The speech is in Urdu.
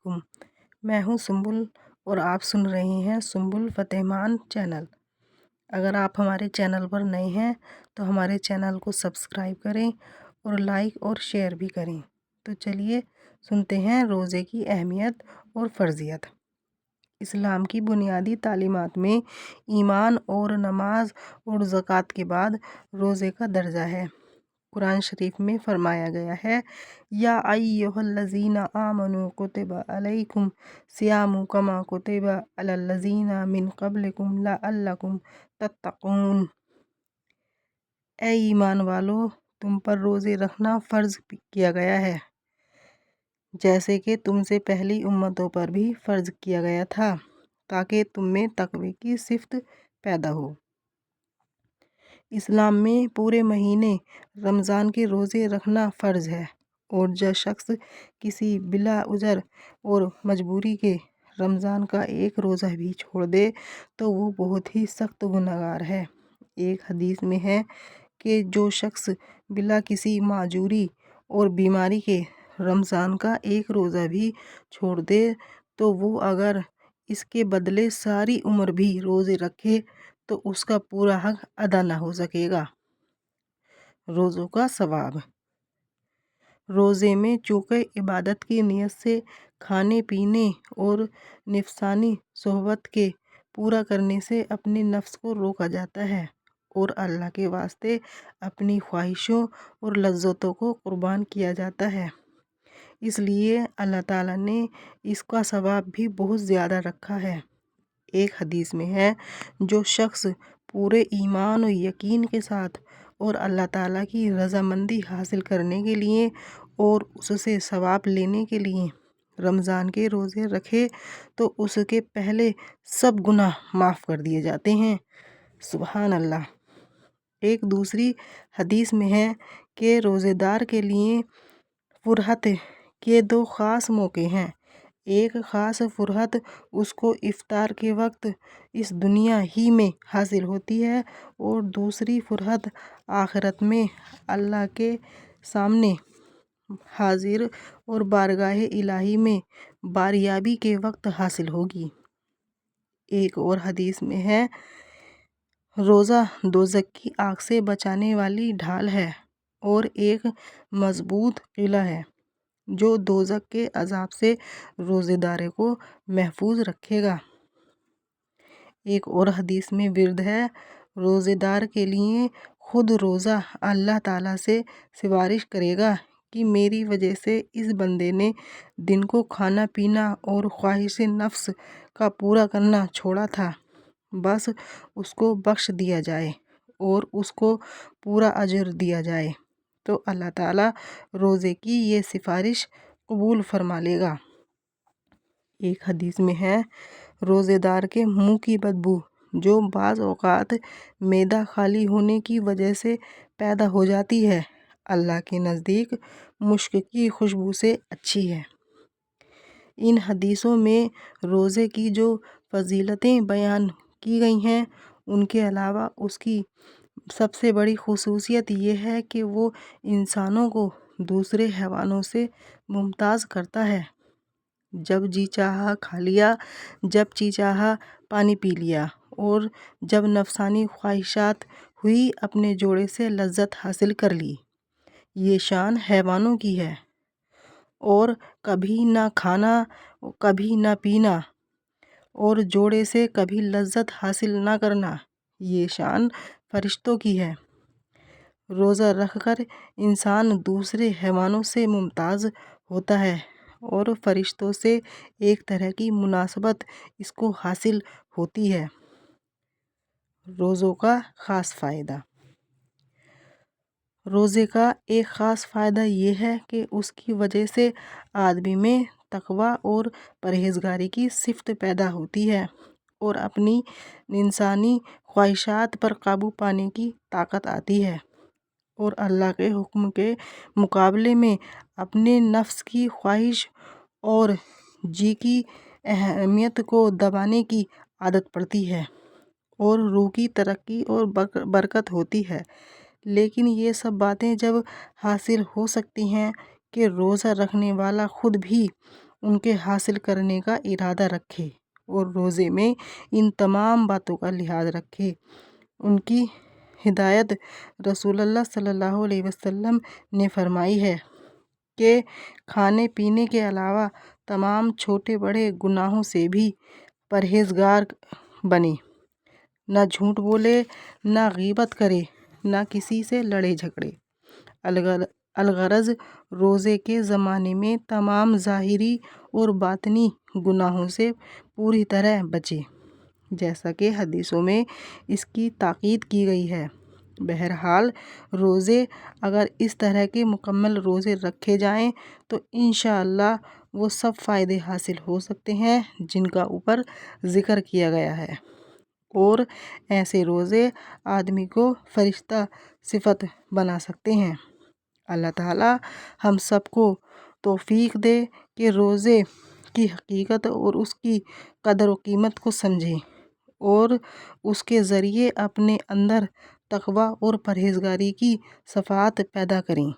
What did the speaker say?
علیکم، میں ہوں سنبل اور آپ سن رہے ہیں سنبل فتحمان چینل۔ اگر آپ ہمارے چینل پر نئے ہیں تو ہمارے چینل کو سبسکرائب کریں اور لائک اور شیئر بھی کریں۔ تو چلیے سنتے ہیں روزے کی اہمیت اور فرضیت۔ اسلام کی بنیادی تعلیمات میں ایمان اور نماز اور زکوٰۃ کے بعد روزے کا درجہ ہے۔ قرآن شریف میں فرمایا گیا ہے، یا ایھا الذین آمنوا کتب علیکم الصیام کما کتب علی الذین من قبلکم لعلکم تتقون۔ اے ایمان والو، تم پر روزے رکھنا فرض کیا گیا ہے جیسے کہ تم سے پہلی امتوں پر بھی فرض کیا گیا تھا، تاکہ تم میں تقوی کی صفت پیدا ہو۔ اسلام میں پورے مہینے رمضان کے روزے رکھنا فرض ہے، اور جو شخص کسی بلا عذر اور مجبوری کے رمضان کا ایک روزہ بھی چھوڑ دے تو وہ بہت ہی سخت گنہگار ہے۔ ایک حدیث میں ہے کہ جو شخص بلا کسی معذوری اور بیماری کے رمضان کا ایک روزہ بھی چھوڑ دے تو وہ اگر اس کے بدلے ساری عمر بھی روزے رکھے تو اس کا پورا حق ادا نہ ہو سکے گا۔ روزوں کا ثواب۔ روزے میں چونکہ عبادت کی نیت سے کھانے پینے اور نفسانی شہوت کے پورا کرنے سے اپنے نفس کو روکا جاتا ہے اور اللہ کے واسطے اپنی خواہشوں اور لذتوں کو قربان کیا جاتا ہے، اس لیے اللہ تعالیٰ نے اس کا ثواب بھی بہت زیادہ رکھا ہے۔ ایک حدیث میں ہے، جو شخص پورے ایمان و یقین کے ساتھ اور اللہ تعالیٰ کی رضامندی حاصل کرنے کے لیے اور اس سے ثواب لینے کے لیے رمضان کے روزے رکھے تو اس کے پہلے سب گناہ معاف کر دیے جاتے ہیں۔ سبحان اللہ۔ ایک دوسری حدیث میں ہے کہ روزے دار کے لیے فرحت کے دو خاص موقع ہیں۔ ایک خاص فرحت اس کو افطار کے وقت اس دنیا ہی میں حاصل ہوتی ہے، اور دوسری فرحت آخرت میں اللہ کے سامنے حاضر اور بارگاہ الہی میں بازیابی کے وقت حاصل ہوگی۔ ایک اور حدیث میں ہے، روزہ دوزخ کی آگ سے بچانے والی ڈھال ہے اور ایک مضبوط قلعہ ہے جو دوزخ کے عذاب سے روزے دار کو محفوظ رکھے گا۔ ایک اور حدیث میں ورد ہے، روزے دار کے لیے خود روزہ اللہ تعالیٰ سے سفارش کرے گا کہ میری وجہ سے اس بندے نے دن کو کھانا پینا اور خواہش نفس کا پورا کرنا چھوڑا تھا، بس اس کو بخش دیا جائے اور اس کو پورا اجر دیا جائے تو اللہ تعالیٰ روزے کی یہ سفارش قبول فرما لے گا۔ ایک حدیث میں ہے، روزے دار کے منہ کی بدبو جو بعض اوقات معدہ خالی ہونے کی وجہ سے پیدا ہو جاتی ہے، اللہ کے نزدیک مشک کی خوشبو سے اچھی ہے۔ ان حدیثوں میں روزے کی جو فضیلتیں بیان کی گئی ہیں، ان کے علاوہ اس کی سب سے بڑی خصوصیت یہ ہے کہ وہ انسانوں کو دوسرے حیوانوں سے ممتاز کرتا ہے۔ جب جی چاہا کھا لیا، جب جی چاہا پانی پی لیا، اور جب نفسانی خواہشات ہوئی اپنے جوڑے سے لذت حاصل کر لی۔ یہ شان حیوانوں کی ہے، اور کبھی نہ کھانا کبھی نہ پینا اور جوڑے سے کبھی لذت حاصل نہ کرنا، یہ شان فرشتوں کی ہے۔ روزہ رکھ کر انسان دوسرے حیوانوں سے ممتاز ہوتا ہے اور فرشتوں سے ایک طرح کی مناسبت اس کو حاصل ہوتی ہے۔ روزوں کا خاص فائدہ۔ روزے کا ایک خاص فائدہ یہ ہے کہ اس کی وجہ سے آدمی میں تقویٰ اور پرہیزگاری کی صفت پیدا ہوتی ہے اور اپنی انسانی خواہشات پر قابو پانے کی طاقت آتی ہے، اور اللہ کے حکم کے مقابلے میں اپنے نفس کی خواہش اور جی کی اہمیت کو دبانے کی عادت پڑتی ہے اور روح کی ترقی اور برکت ہوتی ہے۔ لیکن یہ سب باتیں جب حاصل ہو سکتی ہیں کہ روزہ رکھنے والا خود بھی ان کے حاصل کرنے کا ارادہ رکھے اور روزے میں ان تمام باتوں کا لحاظ رکھے۔ ان کی ہدایت رسول اللہ صلی اللہ علیہ وسلم نے فرمائی ہے کہ کھانے پینے کے علاوہ تمام چھوٹے بڑے گناہوں سے بھی پرہیزگار بنے، نہ جھوٹ بولے، نہ غیبت کرے، نہ کسی سے لڑے جھگڑے۔ الغرض روزے کے زمانے میں تمام ظاہری اور باطنی گناہوں سے پوری طرح بچے، جیسا کہ حدیثوں میں اس کی تاکید کی گئی ہے۔ بہرحال روزے اگر اس طرح کے مکمل روزے رکھے جائیں تو انشاءاللہ وہ سب فائدے حاصل ہو سکتے ہیں جن کا اوپر ذکر کیا گیا ہے، اور ایسے روزے آدمی کو فرشتہ صفت بنا سکتے ہیں۔ اللہ تعالیٰ ہم سب کو توفیق دے کہ روزے کی حقیقت اور اس کی قدر و قیمت کو سمجھیں اور اس کے ذریعے اپنے اندر تقویٰ اور پرہیزگاری کی صفات پیدا کریں۔